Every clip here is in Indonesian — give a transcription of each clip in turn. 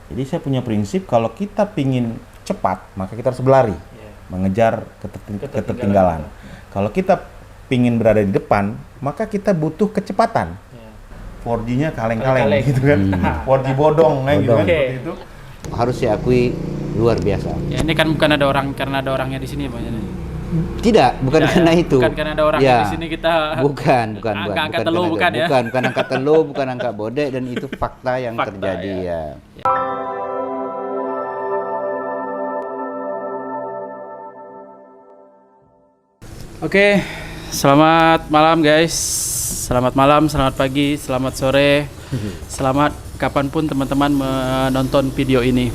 Jadi saya punya prinsip kalau kita pingin cepat, maka kita harus berlari, mengejar ketertinggalan. Kalau kita pingin berada di depan, maka kita butuh kecepatan. 4G-nya kaleng-kaleng gitu kan. 4G bodong gitu kan, seperti itu. Harus diakui luar biasa. Ya, ini kan bukan ada orang karena ada orangnya di sini, Bang. Tidak, bukan karena itu. Bukan karena ada orangnya di sini kita bukan angkat telur, bukan ya. Bukan angkat telur, bukan angkat bodek, dan itu fakta yang terjadi ya. Oke, selamat malam guys. Selamat malam, selamat pagi, selamat sore. Selamat kapanpun teman-teman menonton video ini.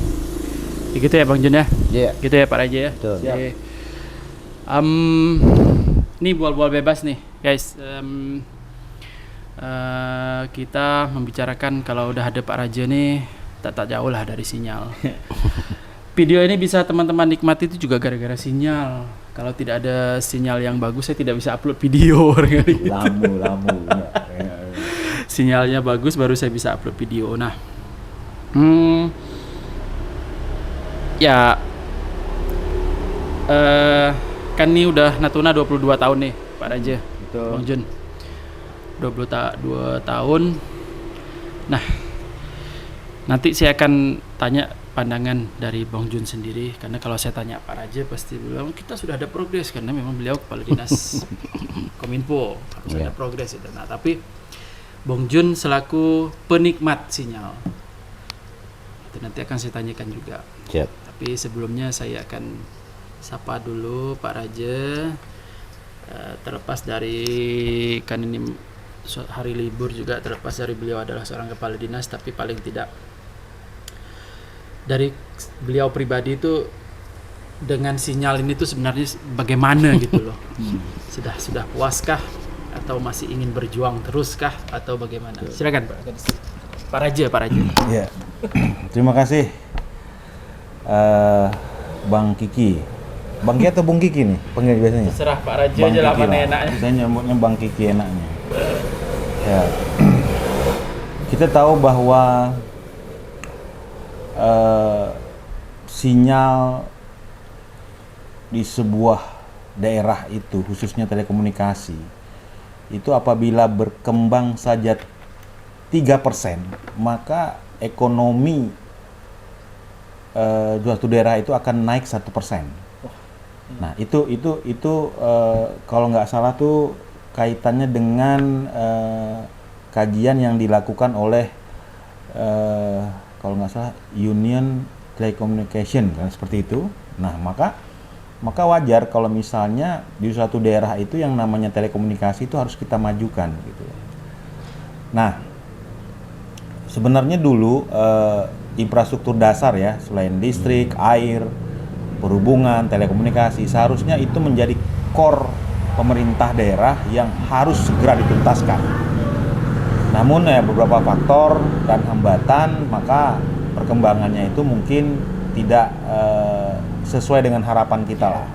Gitu ya Bang Jun ya? Iya. Gitu ya Pak Raja ya? Betul. Oke. Ini bual-bual bebas nih guys. Kita membicarakan kalau udah ada Pak Raja nih, tak jauh lah dari sinyal. Video ini bisa teman-teman nikmati itu juga gara-gara sinyal. Kalau tidak ada sinyal yang bagus, saya tidak bisa upload video. Lamu. Sinyalnya bagus, baru saya bisa upload video. Nah, ya, kan ini udah Natuna 22 tahun nih, Pak Raja. Betul. Bang Jun. 22 tahun. Nah, nanti saya akan tanya pandangan dari Bang Jun sendiri, karena kalau saya tanya Pak Raja pasti bilang kita sudah ada progres, karena memang beliau kepala dinas Kominfo harus ada progres itu. Nah, tapi Bang Jun selaku penikmat sinyal itu nanti akan saya tanyakan juga. Siap. Tapi sebelumnya saya akan sapa dulu Pak Raja. Terlepas dari kan ini hari libur juga, terlepas dari beliau adalah seorang kepala dinas, tapi paling tidak dari beliau pribadi itu dengan sinyal ini tuh sebenarnya bagaimana gitu loh. Sudah puaskah atau masih ingin berjuang teruskah atau bagaimana? Silakan Pak Raja. Ya. Terima kasih Bang Kiki. Bang Kiki atau Bung Kiki nih panggil biasanya? Terserah Pak Raja Bang aja lah, Kiki mana enaknya. Saya nyebutnya Bang Kiki enaknya. Ya. Kita tahu bahwa sinyal di sebuah daerah itu, khususnya telekomunikasi, itu apabila berkembang saja 3%, maka ekonomi suatu daerah itu akan naik 1%. Nah, itu kalau nggak salah tuh kaitannya dengan kajian yang dilakukan oleh kalau nggak salah Union Telecommunication, kan seperti itu. Nah, maka wajar kalau misalnya di suatu daerah itu yang namanya telekomunikasi itu harus kita majukan gitu. Nah, sebenarnya dulu infrastruktur dasar ya, selain listrik, air, perhubungan, telekomunikasi, seharusnya itu menjadi core pemerintah daerah yang harus segera dituntaskan. Namun beberapa faktor dan hambatan, maka perkembangannya itu mungkin tidak sesuai dengan harapan kita lah.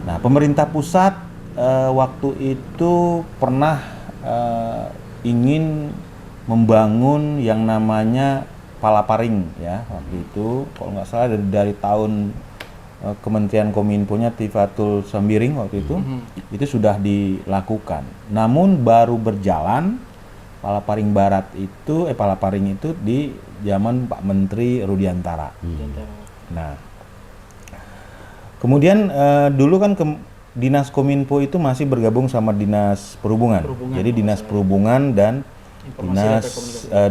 Nah, pemerintah pusat waktu itu pernah ingin membangun yang namanya Palaparing ya, waktu itu kalau nggak salah dari tahun Kementerian Kominfo-nya Tifatul Sembiring waktu itu sudah dilakukan. Namun baru berjalan Palaparing Barat itu Palaparing itu di zaman Pak Menteri Rudiantara. Nah, kemudian dulu kan Dinas Kominfo itu masih bergabung sama Dinas Perhubungan. Jadi Dinas Perhubungan dan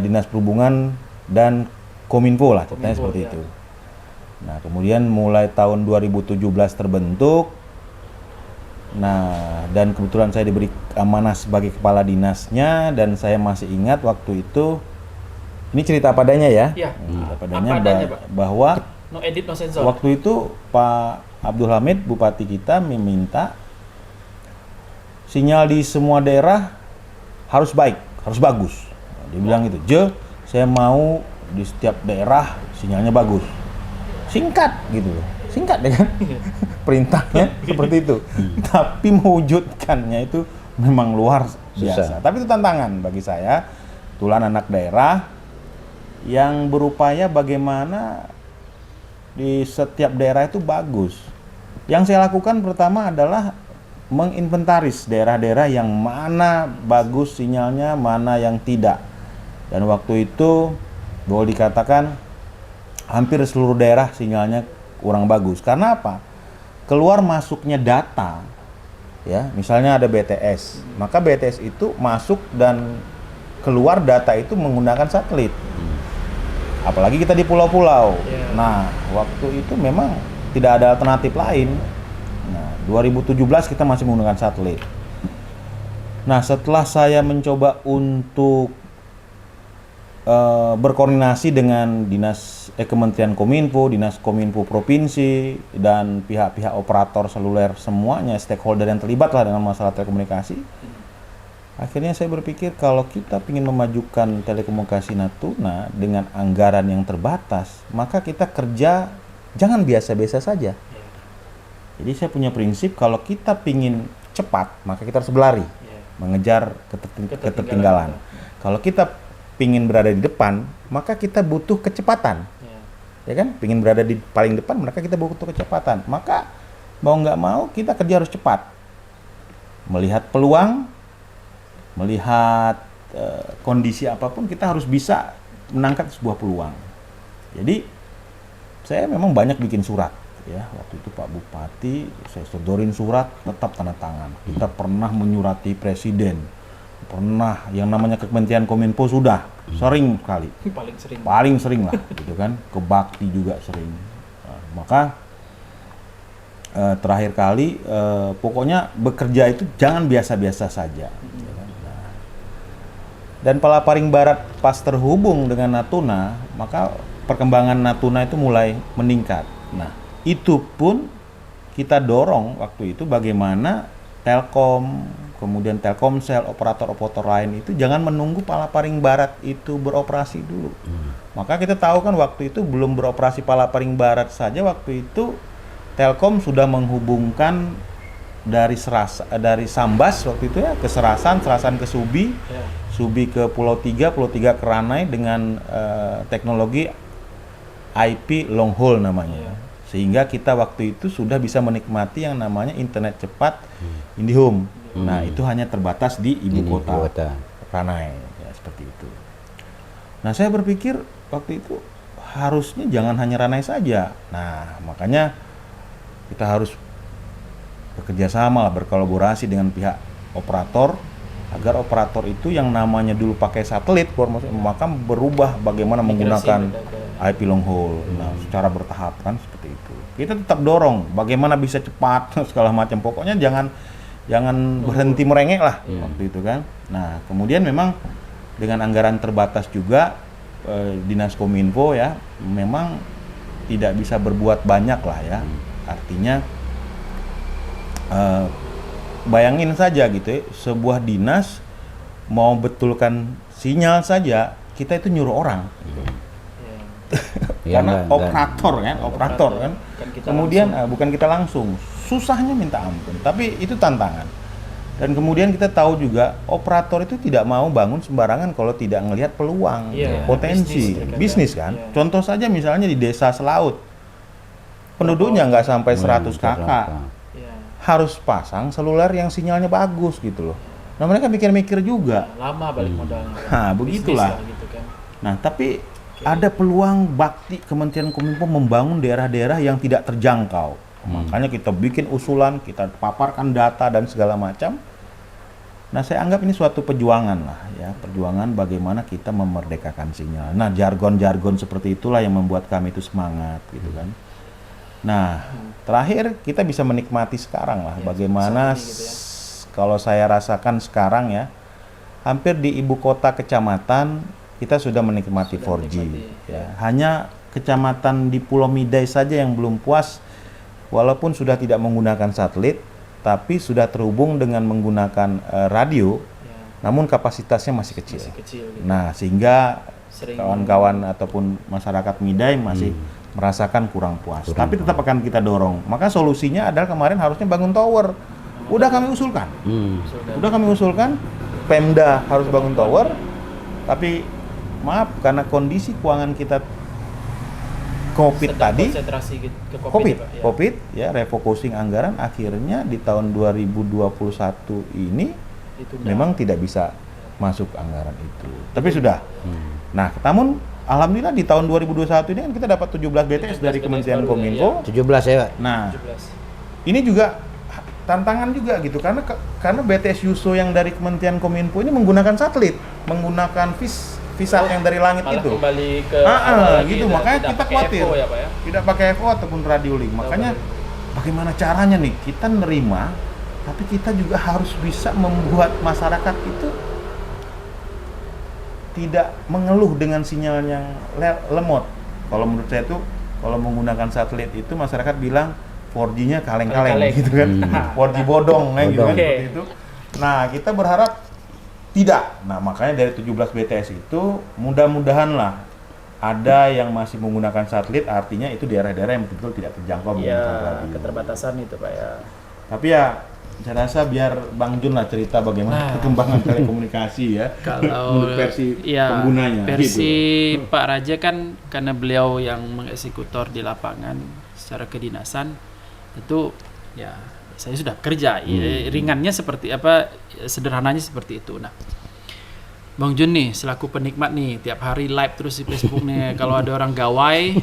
Dinas Perhubungan dan Kominfo lah ceritanya seperti itu. Nah, kemudian mulai tahun 2017 terbentuk. Nah, dan kebetulan saya diberi amanah sebagai kepala dinasnya, dan saya masih ingat waktu itu, ini cerita padanya ya. Iya. Cerita padanya bahwa no edit, no sensor. Waktu itu Pak Abdul Hamid, Bupati kita, meminta sinyal di semua daerah harus baik, harus bagus. Dia bilang gitu, saya mau di setiap daerah sinyalnya bagus. Singkat gitu loh, singkat ya kan, perintahnya seperti itu. Tapi mewujudkannya itu memang luar biasa. Tapi itu tantangan bagi saya, tulan anak daerah, yang berupaya bagaimana di setiap daerah itu bagus. Yang saya lakukan pertama adalah menginventaris daerah-daerah yang mana bagus sinyalnya, mana yang tidak. Dan waktu itu boleh dikatakan hampir seluruh daerah sinyalnya kurang bagus. Karena apa? Keluar masuknya data, ya, misalnya ada BTS, maka BTS itu masuk dan keluar data itu menggunakan satelit. Apalagi kita di pulau-pulau. Nah, waktu itu memang tidak ada alternatif lain. Nah, 2017 kita masih menggunakan satelit. Nah, setelah saya mencoba untuk berkoordinasi dengan Kementerian Kominfo, Dinas Kominfo Provinsi, dan pihak-pihak operator seluler semuanya, stakeholder yang terlibat lah dengan masalah telekomunikasi. Akhirnya saya berpikir kalau kita ingin memajukan telekomunikasi Natuna dengan anggaran yang terbatas, maka kita kerja jangan biasa-biasa saja. Jadi saya punya prinsip kalau kita ingin cepat, maka kita harus berlari, mengejar ketertinggalan. Kalau kita ingin berada di depan, maka kita butuh kecepatan. Ya kan? Ingin berada di paling depan, maka kita butuh kecepatan. Maka mau nggak mau kita kerja harus cepat. Melihat peluang, melihat kondisi apapun, kita harus bisa menangkap sebuah peluang. Jadi saya memang banyak bikin surat. Ya, waktu itu Pak Bupati, saya sodorin surat, tetap tanda tangan. Kita pernah menyurati Presiden, pernah yang namanya Kementerian Kominfo sudah sering kali, paling sering lah, gitu kan. Ke Bakti juga sering. Maka terakhir kali, pokoknya bekerja itu jangan biasa-biasa saja. Gitu kan. Dan Palaparing Barat pas terhubung dengan Natuna, maka perkembangan Natuna itu mulai meningkat. Nah, itu pun kita dorong waktu itu bagaimana Telkom, kemudian Telkomsel, operator-operator lain itu jangan menunggu Palaparing Barat itu beroperasi dulu. Maka kita tahu kan waktu itu belum beroperasi Palaparing Barat saja, waktu itu Telkom sudah menghubungkan dari Sambas waktu itu ya ke Serasan, Serasan ke Subi, Subi ke Pulau 3 ke Ranai dengan teknologi IP long haul namanya. Sehingga kita waktu itu sudah bisa menikmati yang namanya internet cepat IndiHome. Nah, itu hanya terbatas di ibu kota Ranai, ya, seperti itu. Nah, saya berpikir waktu itu harusnya jangan hanya Ranai saja. Nah, makanya kita harus bekerja sama, berkolaborasi dengan pihak operator agar operator itu yang namanya dulu pakai satelit, maka berubah bagaimana menggunakan IP long haul. Nah, secara bertahap kan seperti itu. Kita tetap dorong bagaimana bisa cepat segala macam. Pokoknya jangan berhenti merengek lah waktu itu kan. Nah, kemudian memang dengan anggaran terbatas juga Dinas Kominfo ya memang tidak bisa berbuat banyak lah ya. Artinya bayangin saja gitu ya, sebuah dinas mau betulkan sinyal saja kita itu nyuruh orang. Karena operator kan. Kemudian bukan kita langsung. Susahnya minta ampun, tapi itu tantangan. Dan kemudian kita tahu juga operator itu tidak mau bangun sembarangan kalau tidak melihat peluang, potensi, bisnis kan. Contoh saja misalnya di desa Selaut, penduduknya nggak sampai 100 kakak, harus pasang seluler yang sinyalnya bagus gitu loh. Nah, mereka mikir-mikir juga. Lama balik modalnya. Nah, begitulah. Gitu kan. Nah, tapi ada peluang bakti Kementerian Kominfo membangun daerah-daerah yang tidak terjangkau. Makanya kita bikin usulan, kita paparkan data dan segala macam. Nah, saya anggap ini suatu perjuangan lah ya, perjuangan bagaimana kita memerdekakan sinyal. Nah, jargon-jargon seperti itulah yang membuat kami itu semangat gitu kan. Nah, terakhir kita bisa menikmati sekarang lah bagaimana gitu ya. Kalau saya rasakan sekarang ya, hampir di ibu kota kecamatan kita sudah menikmati 4G. Ya. Hanya kecamatan di Pulau Midai saja yang belum puas, walaupun sudah tidak menggunakan satelit, tapi sudah terhubung dengan menggunakan radio, namun kapasitasnya masih kecil. Gitu. Nah, sehingga kawan-kawan ataupun masyarakat Midai masih merasakan kurang puas. Tapi tetap akan kita dorong. Maka solusinya adalah kemarin harusnya bangun tower. Udah kami usulkan. Pemda harus bangun tower, tapi maaf karena kondisi keuangan kita COVID Sedang tadi, konsentrasi ke COVID, COVID, ya, Pak, ya. COVID ya refocusing anggaran akhirnya di tahun 2021 ini Ditunda. memang tidak bisa masuk anggaran itu. Tapi sudah. Nah, namun alhamdulillah di tahun 2021 ini kan kita dapat 17 BTS dari 17 Kementerian baru, Kominfo. 17 ya Pak? Nah, 17. ini juga tantangan juga gitu karena BTS Yuso yang dari Kementerian Kominfo ini menggunakan satelit, menggunakan visa yang dari langit Malah itu. kembali ke awal lagi, gitu tidak makanya kita pakai khawatir. FO ya, Pak, ya? Tidak pakai FO ataupun radio link. Makanya bagaimana caranya nih kita nerima tapi kita juga harus bisa membuat masyarakat itu tidak mengeluh dengan sinyal yang lemot. Kalau menurut saya tuh kalau menggunakan satelit itu masyarakat bilang 4G-nya kaleng-kaleng Kaleng-kaleng. gitu kan. 4G bodong gitu kan Oke. seperti itu. Nah, kita berharap tidak. Nah, makanya dari 17 BTS itu mudah-mudahan lah ada yang masih menggunakan satelit, artinya itu daerah-daerah yang betul-betul tidak terjangkau Ya, menggunakan radio. keterbatasan itu, Pak, ya. Tapi ya saya rasa biar Bang Jun lah cerita bagaimana perkembangan telekomunikasi ya. Kalau menurut versi ya, penggunanya versi gitu. Pak Raja kan karena beliau yang mengeksekutor di lapangan secara kedinasan, tentu ya saya sudah kerja. Ya, ringannya seperti apa, sederhananya seperti itu. Nah, Bang Jun nih selaku penikmat nih tiap hari live terus di Facebook nih kalau ada orang gawai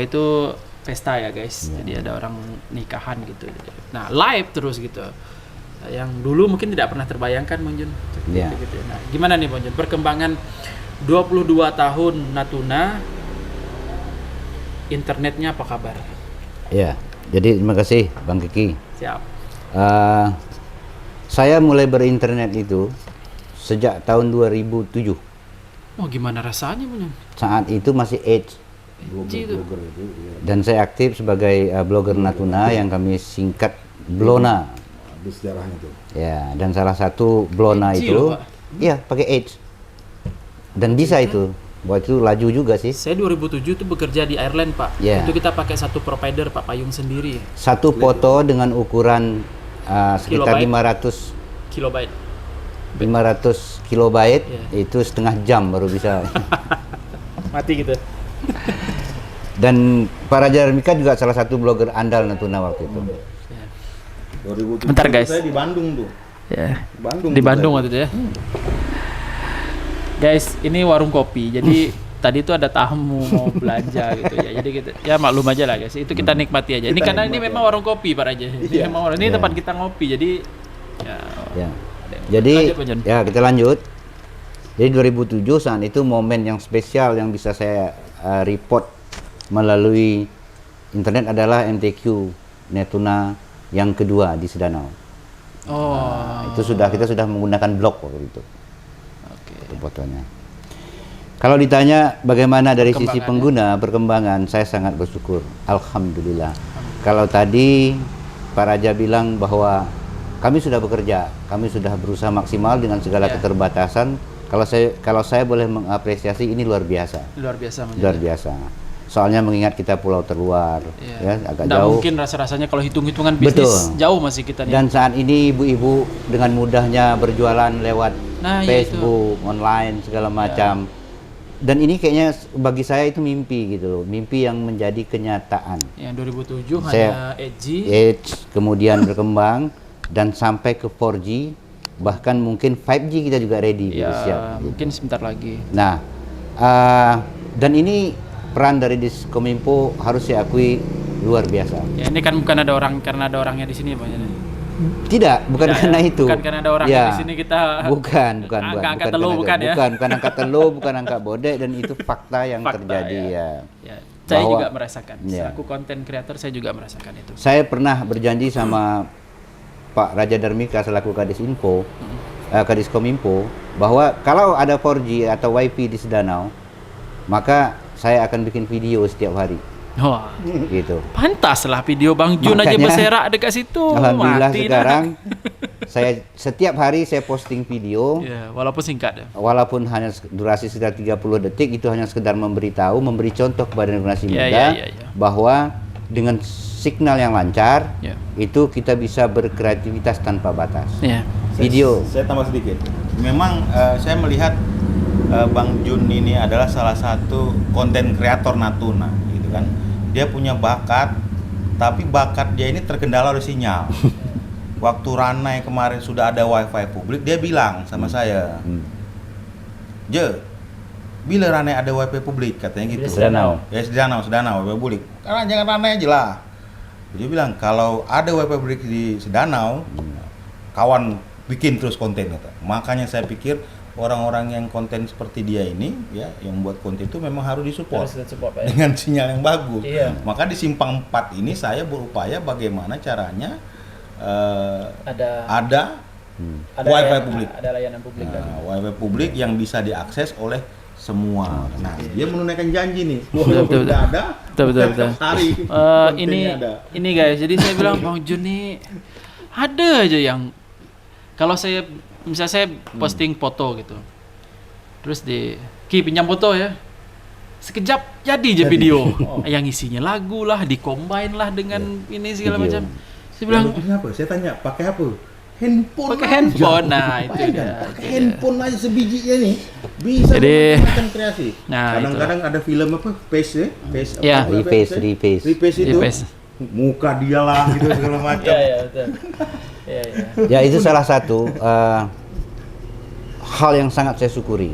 itu pesta ya guys, jadi ada orang nikahan gitu. Nah live terus gitu, yang dulu mungkin tidak pernah terbayangkan Bang Jun. Iya. Gitu. Nah gimana nih Bang Jun perkembangan 22 tahun Natuna, internetnya apa kabar? Ya, jadi terima kasih Bang Kiki. Siap. Saya mulai berinternet itu sejak tahun 2007. Oh gimana rasanya Bang Jun? Saat itu masih AIDS. Gitu. Dan saya aktif sebagai blogger Natuna yang kami singkat Blona. Sejarahnya tuh. Ya, dan salah satu Blona Edgy itu loh, Pak. iya pakai AIDS. Dan bisa itu. Buat itu laju juga sih. Saya 2007 tuh bekerja di Ireland Pak. Ya. Itu kita pakai satu provider Pak, payung sendiri, Satu foto dengan ukuran sekitar Kilobyte. 500 kilobyte. kilobyte Ya. itu setengah jam baru bisa. Mati gitu. Dan Pak Raja Darmika juga salah satu blogger andal Natuna waktu itu. 2007 Bentar, guys. Saya di Bandung tuh. Ya. Bandung. Di Bandung waktu itu ya. Guys, ini warung kopi. Jadi tadi itu ada tamu mau belanja gitu ya. Jadi kita ya maklum aja lah guys. Itu kita nikmati aja. Ini Kita karena ini nikmati memang warung kopi Pak Raja. Ini memang ini Iya. tempat kita ngopi. Jadi ya. Ya. Jadi Lanjut, Pak Jon. ya kita lanjut. Jadi 2007 saat itu momen yang spesial yang bisa saya report melalui internet adalah MTQ Natuna yang kedua di Sedanau. Oh. Itu kita sudah menggunakan blog waktu itu. Oke. Itu fotonya. Kalau ditanya bagaimana dari sisi pengguna perkembangan, saya sangat bersyukur. Alhamdulillah. Kalau tadi Pak Raja bilang bahwa kami sudah bekerja, kami sudah berusaha maksimal dengan segala Ya. keterbatasan. Kalau saya boleh mengapresiasi ini luar biasa. Luar biasa Bang Luar Jon. biasa. Soalnya mengingat kita pulau terluar, Iya. ya agak Nggak jauh. mungkin rasa-rasanya kalau hitung-hitungan bisnis Betul. jauh masih kita nih. Dan saat ini ibu-ibu dengan mudahnya berjualan lewat Nah, iya Facebook, online segala macam. Dan ini kayaknya bagi saya itu mimpi gitu loh, mimpi yang menjadi kenyataan. Yang 2007 Saya- hanya EG. Edge kemudian berkembang dan sampai ke 4G, bahkan mungkin 5G kita juga ready, Ya, siap. mungkin sebentar lagi. Nah, dan ini peran dari Diskominfo harus saya akui luar biasa. Ya ini kan bukan ada orang karena ada orangnya di sini Pak. Tidak, bukan Tidak, karena ya. itu. Bukan karena ada orang Ya. di sini kita Bukan angkat karena telur itu. bukan ya. Bukan angkat telur, bukan angkat bodek, dan itu fakta yang Fakta, terjadi ya. Ya, saya Bahwa- juga merasakan. Ya. Selaku konten creator saya juga merasakan itu. Saya pernah berjanji sama Pak Raja Darmika selaku Kadis Info, Kadis Kominfo, bahwa kalau ada 4G atau WiFi di Sedanau, maka saya akan bikin video setiap hari. Wah, Gitu. pantas lah video Bang Jun aja Makanya, berserak dekat situ. Alhamdulillah Mati dah. sekarang saya setiap hari saya posting video. Ya, walaupun singkat ya. Walaupun hanya durasi sekitar 30 detik, itu hanya sekedar memberitahu, memberi contoh kepada generasi Ya, muda ya. bahwa dengan signal yang lancar Ya. itu kita bisa berkreativitas tanpa batas. Ya. Video. Saya tambah sedikit. Memang saya melihat Bang Jun ini adalah salah satu konten kreator Natuna gitu kan. Dia punya bakat, tapi bakat dia ini terkendala oleh sinyal. Waktu Ranai kemarin sudah ada wifi publik, dia bilang sama saya, Je, bila Ranai ada wifi publik, katanya gitu. Sedanau. Ya Sedanau wifi publik. Karena jangan Ranai aja lah. Dia bilang kalau ada wifi publik di Sedanau, kawan bikin terus konten kata. Makanya saya pikir orang-orang yang konten seperti dia ini ya, yang buat konten itu memang harus disupport Pak, ya. dengan sinyal yang bagus. Iya. Maka di Simpang 4 ini saya berupaya bagaimana caranya ada wifi publik. Ada layanan publik tadi. Wifi publik yang bisa diakses oleh semua. Nah, dia menunaikan janji nih. Betul. Tidak ada. Betul. Hari kontennya Ini ada. ini guys, jadi saya bilang Bang Jun nih ada aja yang kalau misalnya saya posting foto gitu, terus Ki pinjam foto ya, sekejap jadi aja video, yang isinya lagu lah, di-combine lah dengan ini segala Video. macam. Saya bilang Bagusnya apa? Saya tanya, pakai apa? Handphone. pakai aja. handphone, nah itu Bayangkan, dia. pakai handphone aja sebijinya nih bisa Jadi- macam kreasi. Nah, Kadang-kadang ada film apa? Pace ya? Pace Ya. apa? Repace. Repace itu. Repace. Muka dia lah gitu segala macam. Iya, betul. Iya. Ya itu salah satu hal yang sangat saya syukuri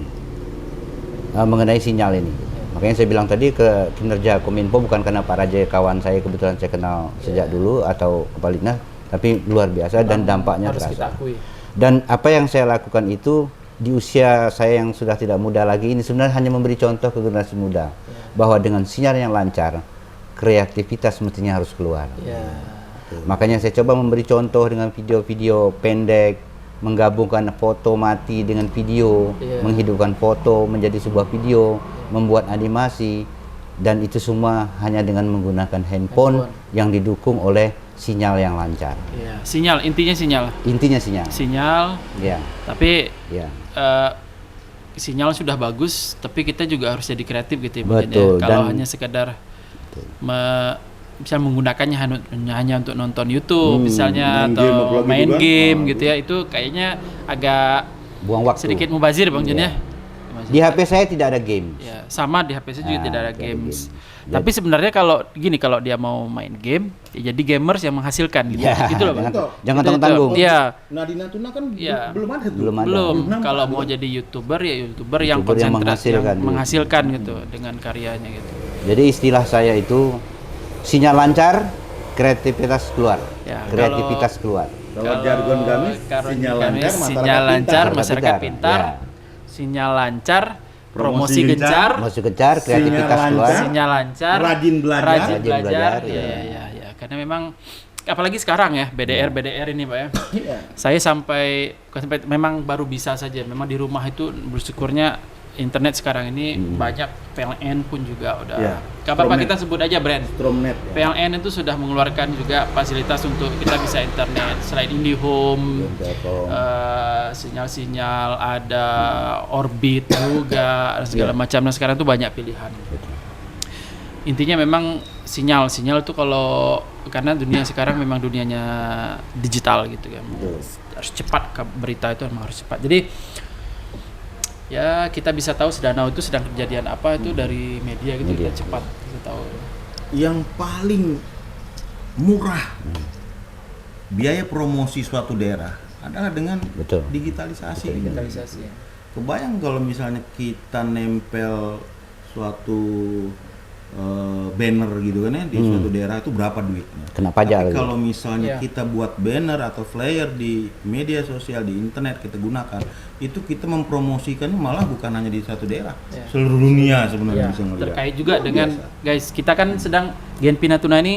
mengenai sinyal ini. Makanya saya bilang tadi ke kinerja Kominfo bukan karena Pak Raja kawan saya kebetulan saya kenal sejak dulu atau kebaliknya, tapi luar biasa dan dampaknya Harus kita terasa. akui. Dan apa yang saya lakukan itu di usia saya yang sudah tidak muda lagi ini sebenarnya hanya memberi contoh ke generasi muda bahwa dengan sinyal yang lancar kreativitas mestinya harus keluar. Iya. Makanya saya coba memberi contoh dengan video-video pendek, menggabungkan foto mati dengan video, Iya. menghidupkan foto menjadi sebuah video, membuat animasi, dan itu semua hanya dengan menggunakan handphone yang didukung oleh sinyal yang lancar. Iya. Sinyal, intinya sinyal. Intinya sinyal. Sinyal, Ya, tapi ya. sinyal sudah bagus, tapi kita juga harus jadi kreatif gitu ya. Betul, mungkin ya. Kalau dan- hanya sekedar bisa menggunakannya hanya untuk nonton YouTube misalnya main atau game apalagi main itu kan. game gitu ya, itu kayaknya agak Buang waktu. sedikit mubazir Bang Jun Iya. ya. Di HP saya tidak ada game. Ya, sama di HP saya juga Ah, tidak ada tidak ada games. game. Tapi sebenarnya kalau dia mau main game, ya jadi gamers yang menghasilkan gitu. Ya, Gitu loh, Bang. jangan Itu. tanggung-tanggung. Iya. Nah di Natuna kan Iya. belum ada tuh. Belum ada. Belum. Nampak Kalau belum. mau jadi YouTuber ya YouTuber yang YouTuber yang konsentrasi menghasilkan. yang menghasilkan gitu dengan karyanya gitu. Jadi istilah saya itu sinyal lancar, kreativitas keluar. Ya, Kreativitas keluar. Kalau jargon kami, sinyal lancar, sinyal lancar, pintar. masyarakat pintar, Ya. sinyal lancar, Promosi promosi gencar, Masuk kejar, kreativitas Sinyal keluar. lancar. sinyal lancar, Rajin belajar. rajin Rajin belajar, belajar, ya, ya. ya. Karena memang apalagi sekarang ya BDR ini Pak ya. Iya. Saya sampai memang baru bisa saja. Memang di rumah itu bersyukurnya internet sekarang ini banyak, PLN pun juga udah. Iya. Gak apa-apa Stromnet. kita sebut aja brand. Stromnet ya. PLN itu sudah mengeluarkan juga fasilitas untuk kita bisa internet selain IndiHome, sinyal-sinyal ada Orbit juga dan segala macam. Nah sekarang tuh banyak pilihan. Intinya memang sinyal itu kalau karena dunia sekarang memang dunianya digital gitu kan. Harus cepat berita itu memang harus cepat. Jadi ya kita bisa tahu Sedanau itu sedang kejadian apa itu dari media gitu, Media. kita cepat bisa tahu. Yang paling murah biaya promosi suatu daerah adalah dengan Betul. digitalisasi. Digitalisasi. Kebayang kalau misalnya kita nempel suatu banner gitu kan ya di suatu daerah itu berapa duitnya? Kena pajak Tapi lagi. kalau misalnya Iya. kita buat banner atau flyer di media sosial di internet kita gunakan, itu kita mempromosikannya malah bukan hanya di satu daerah, Iya. seluruh dunia sebenarnya Ya, bisa melihat. terkait juga Luar dengan biasa. guys, kita kan sedang Genpi Natuna ini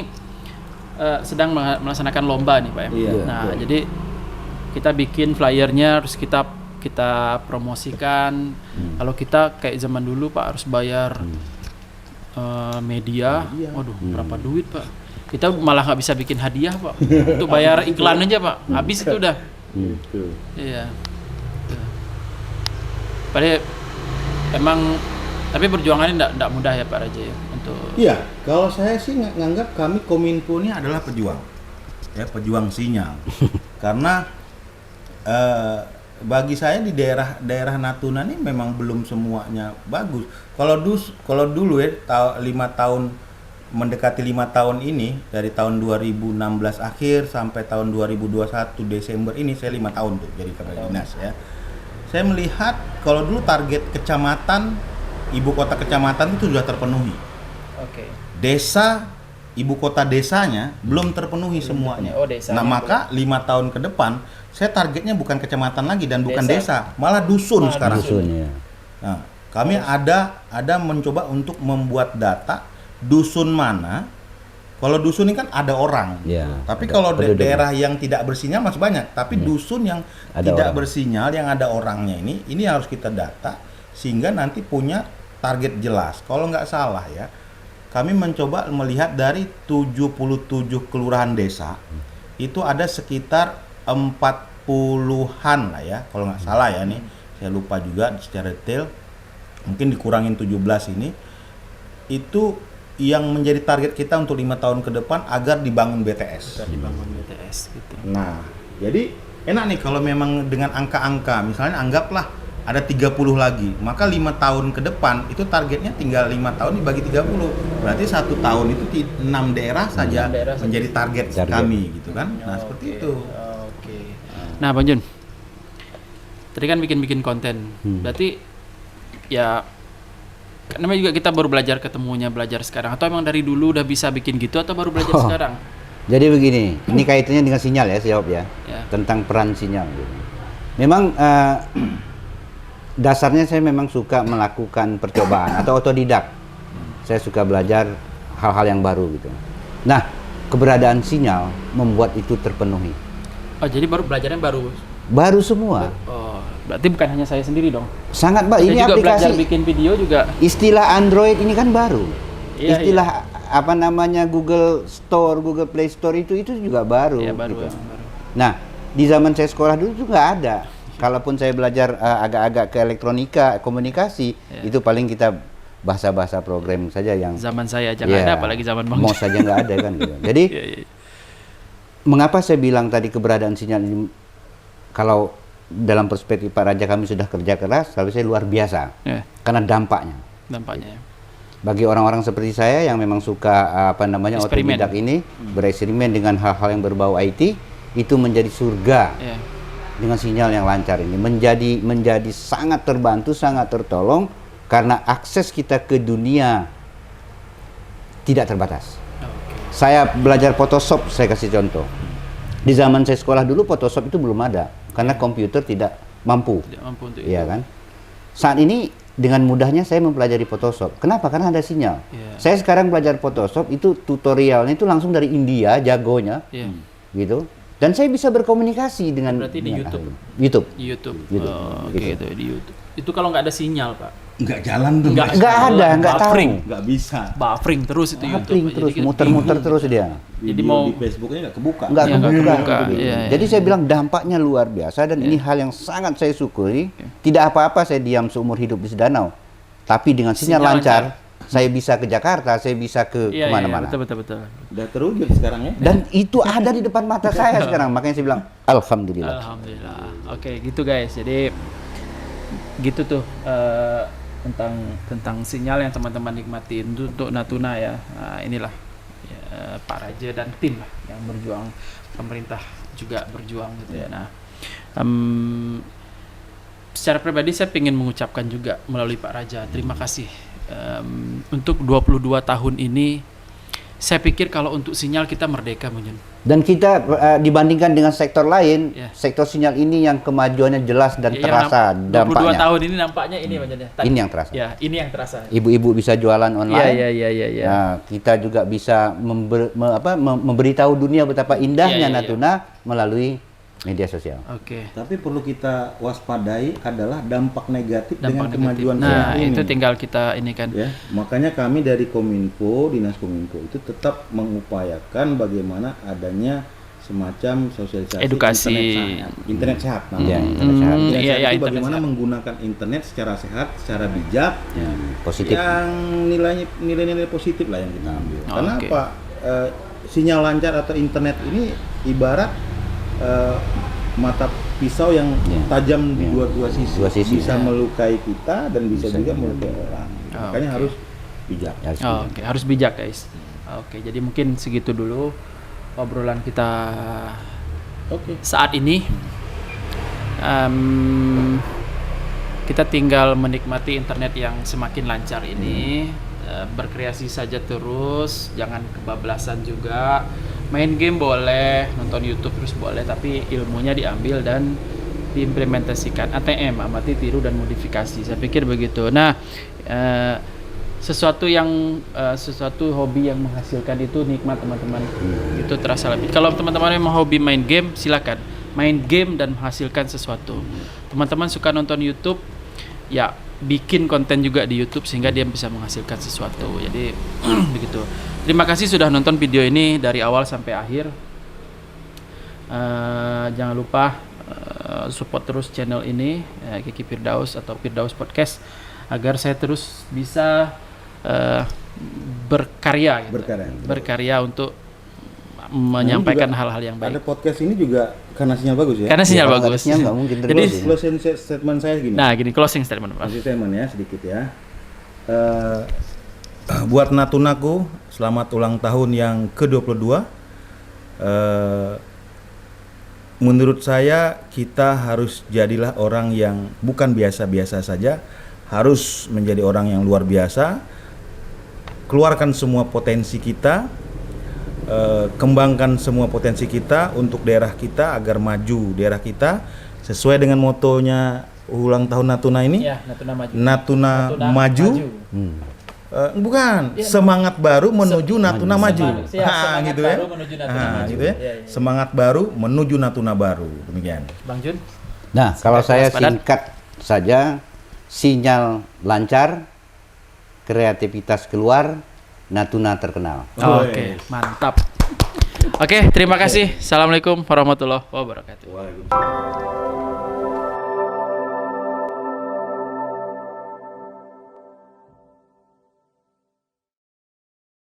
sedang melaksanakan lomba nih Pak ya. Iya, Nah, betul. jadi kita bikin flyernya harus kita promosikan. Kalau kita kayak zaman dulu Pak harus bayar media. Waduh, berapa duit Pak? Kita malah nggak bisa bikin hadiah Pak. Untuk bayar iklan aja Pak. Habis itu udah. Gitu. Iya. Padahal emang tapi perjuangannya enggak mudah ya Pak Raja ya untuk Iya, kalau saya sih nganggap kami Kominfo ini adalah pejuang, ya pejuang sinyal, karena bagi saya di daerah Natuna ini memang belum semuanya bagus. Kalau dulu ya 5 tahun mendekati 5 tahun ini, dari tahun 2016 akhir sampai tahun 2021 Desember ini, saya 5 tahun tuh jadi kepala dinas ya. Saya melihat kalau dulu target kecamatan, ibu kota kecamatan itu sudah terpenuhi. Oke. Desa, ibu kota desanya belum terpenuhi semuanya. Oh, desanya Nah, maka 5 tahun ke depan saya targetnya bukan kecamatan lagi dan bukan desa, malah dusun sekarang. Dusun, ya. Nah, kami ada mencoba untuk membuat data dusun mana. Kalau dusun ini kan ada orang, Ya, tapi ada kalau penduduk. daerah yang tidak bersinyal masih banyak. Tapi dusun yang Ada tidak orang. bersinyal, yang ada orangnya ini harus kita data sehingga nanti punya target jelas. Kalau nggak salah ya, kami mencoba melihat dari 77 kelurahan desa, itu ada sekitar 40-an lah ya, kalau nggak salah ya nih, saya lupa juga secara detail, mungkin dikurangin 17 ini, itu yang menjadi target kita untuk 5 tahun ke depan agar dibangun BTS. Dibangun BTS gitu. Nah, jadi enak nih kalau memang dengan angka-angka, misalnya anggaplah ada 30 lagi, maka 5 tahun ke depan itu targetnya tinggal 5 tahun dibagi 30, berarti 1 tahun itu 6 daerah saja 6 daerah saja. menjadi target kami gitu kan. Nah, seperti itu. Oke. Nah, Bang Jun, tadi kan bikin konten, berarti ya kan namanya juga kita baru belajar ketemunya, belajar sekarang, atau emang dari dulu udah bisa bikin gitu atau baru belajar sekarang? Jadi begini, ini kaitannya dengan sinyal ya, saya jawab ya, tentang peran sinyal. Gitu. Memang dasarnya saya memang suka melakukan percobaan atau otodidak. Saya suka belajar hal-hal yang baru gitu. Nah, keberadaan sinyal membuat itu terpenuhi. Oh, jadi baru belajarnya Baru semua. Oh, berarti bukan hanya saya sendiri dong. Sangat baik. Ini Saya juga belajar aplikasi bikin video juga. istilah Android ini kan baru. Iya, Istilah apa namanya Google Store, Google Play Store itu juga baru. Iya, baru, gitu. emang baru. Nah, di zaman saya sekolah dulu itu nggak ada. Kalaupun saya belajar agak-agak ke elektronika, komunikasi, itu paling kita bahasa-bahasa program saja yang Zaman saya aja nggak ada, apalagi zaman Bang. mau saja nggak ada kan gitu. Jadi mengapa saya bilang tadi keberadaan sinyal ini, kalau dalam perspektif Pak Raja kami sudah kerja keras, kalau saya luar biasa, karena dampaknya. Dampaknya. Bagi orang-orang seperti saya yang memang suka Eksperimen. otodidak ini, bereksperimen dengan hal-hal yang berbau IT, itu menjadi surga. Dengan sinyal yang lancar ini menjadi sangat terbantu, sangat tertolong karena akses kita ke dunia tidak terbatas. Saya belajar Photoshop, saya kasih contoh. Di zaman saya sekolah dulu Photoshop itu belum ada karena komputer tidak mampu. Tidak mampu untuk Iya itu. kan? Saat ini dengan mudahnya saya mempelajari Photoshop. Kenapa? Karena ada sinyal. Saya sekarang belajar Photoshop itu tutorialnya itu langsung dari India, jagonya. Gitu. Dan saya bisa berkomunikasi dengan Berarti di YouTube. YouTube. Di YouTube. YouTube. Oh, oke, itu di YouTube. Itu kalau nggak ada sinyal, Pak. Nggak jalan tuh. Nggak Nggak tahu. buffering. Nggak bisa. Buffering terus itu Buffering YouTube. terus, Jadi muter-muter terus dia. Jadi Video mau- di Facebooknya nggak kebuka. Nggak Iya, nggak kebuka. kebuka. Gitu. Iya, iya. Jadi saya bilang dampaknya luar biasa dan ini hal yang sangat saya syukuri. Tidak apa-apa saya diam seumur hidup di Sedanau. Tapi dengan sinyal lancar, saya bisa ke Jakarta, saya bisa ke Iya, kemana-mana. betul. Udah terwujud sekarang ya. Dan itu ada di depan mata saya sekarang. Makanya saya bilang, Alhamdulillah. Alhamdulillah. Oke, gitu guys. Jadi gitu tuh tentang sinyal yang teman-teman nikmatin itu untuk Natuna ya. Nah, inilah ya, Pak Raja dan tim lah yang berjuang, pemerintah juga berjuang gitu ya. Nah, secara pribadi saya ingin mengucapkan juga melalui Pak Raja terima kasih untuk 22 tahun ini. Saya pikir kalau untuk sinyal kita merdeka, Munjun. Dan kita dibandingkan dengan sektor lain, Ya. sektor sinyal ini yang kemajuannya jelas dan Ya, terasa 22 dampaknya. tahun ini nampaknya ini Munjun ya. Ini yang terasa. Ya, ini yang terasa. Ibu-ibu bisa jualan online. Iya. Nah, kita juga bisa memberitahu dunia betapa indahnya Iya, iya. Natuna melalui media sosial. Oke. Tapi perlu kita waspadai adalah dampak negatif dengan Dampak kemajuan negatif. Nah, seperti itu ini. tinggal kita ini kan. Ya, makanya kami dari Kominfo, Dinas Kominfo itu tetap mengupayakan bagaimana adanya semacam sosialisasi Edukasi. internet sehat namanya. Ya, internet sehat. Internet Iya, sehat iya, itu internet bagaimana sehat. menggunakan internet secara sehat, secara bijak, Ya, positif. yang nilai-nilai positif lah yang kita ambil. Karena Oke. apa? Sinyal lancar atau internet ini ibarat mata pisau yang Iya. tajam di Iya. dua sisi. Dua sisi. Bisa Iya. melukai kita dan bisa Bisa juga juga. melukai orang. Oh, Makanya oke. harus bijak. Harus Oh, bijak. Oke, harus bijak guys. Oke, jadi mungkin segitu dulu obrolan kita Oke. saat ini. Kita tinggal menikmati internet yang semakin lancar ini. Berkreasi saja terus, jangan kebablasan juga. Main game boleh, nonton YouTube terus boleh, tapi ilmunya diambil dan diimplementasikan. ATM, amati, tiru dan modifikasi. Saya pikir begitu. Nah, sesuatu hobi yang menghasilkan itu nikmat teman-teman. Itu terasa lebih. Kalau teman-teman memang hobi main game, silakan main game dan menghasilkan sesuatu. Teman-teman suka nonton YouTube, ya bikin konten juga di YouTube sehingga dia bisa menghasilkan sesuatu. Jadi begitu. Terima kasih sudah nonton video ini dari awal sampai akhir. Jangan lupa support terus channel ini, Kiki Firdaus atau Firdaus Podcast, agar saya terus bisa berkarya, gitu. Berkarya untuk menyampaikan juga hal-hal yang Ada baik. podcast ini juga karena sinyal bagus ya. Karena sinyal Kalau bagus. nggak ada sinyal nggak mungkin Jadi terus ya. Closing statement saya gini. nah gini closing statement Pak. Closing statement ya sedikit ya. Buat Natunaku, selamat ulang tahun yang ke-22. Menurut saya kita harus jadilah orang yang bukan biasa-biasa saja, harus menjadi orang yang luar biasa. Keluarkan semua potensi kita, kembangkan semua potensi kita untuk daerah kita agar maju daerah kita sesuai dengan motonya ulang tahun Natuna ini. Ya, Natuna maju. Natuna maju. Bukan, semangat baru menuju Natuna maju. Semangat Gitu ya. baru menuju Natuna maju. Gitu ya. Iya, iya. Semangat baru menuju Natuna baru. Demikian. Bang Jun. Nah, kalau saya Waspada. singkat saja, sinyal lancar, kreativitas keluar, Natuna terkenal. Oke, mantap. Oke, terima kasih. Assalamualaikum warahmatullahi wabarakatuh. Waalaikumsalam.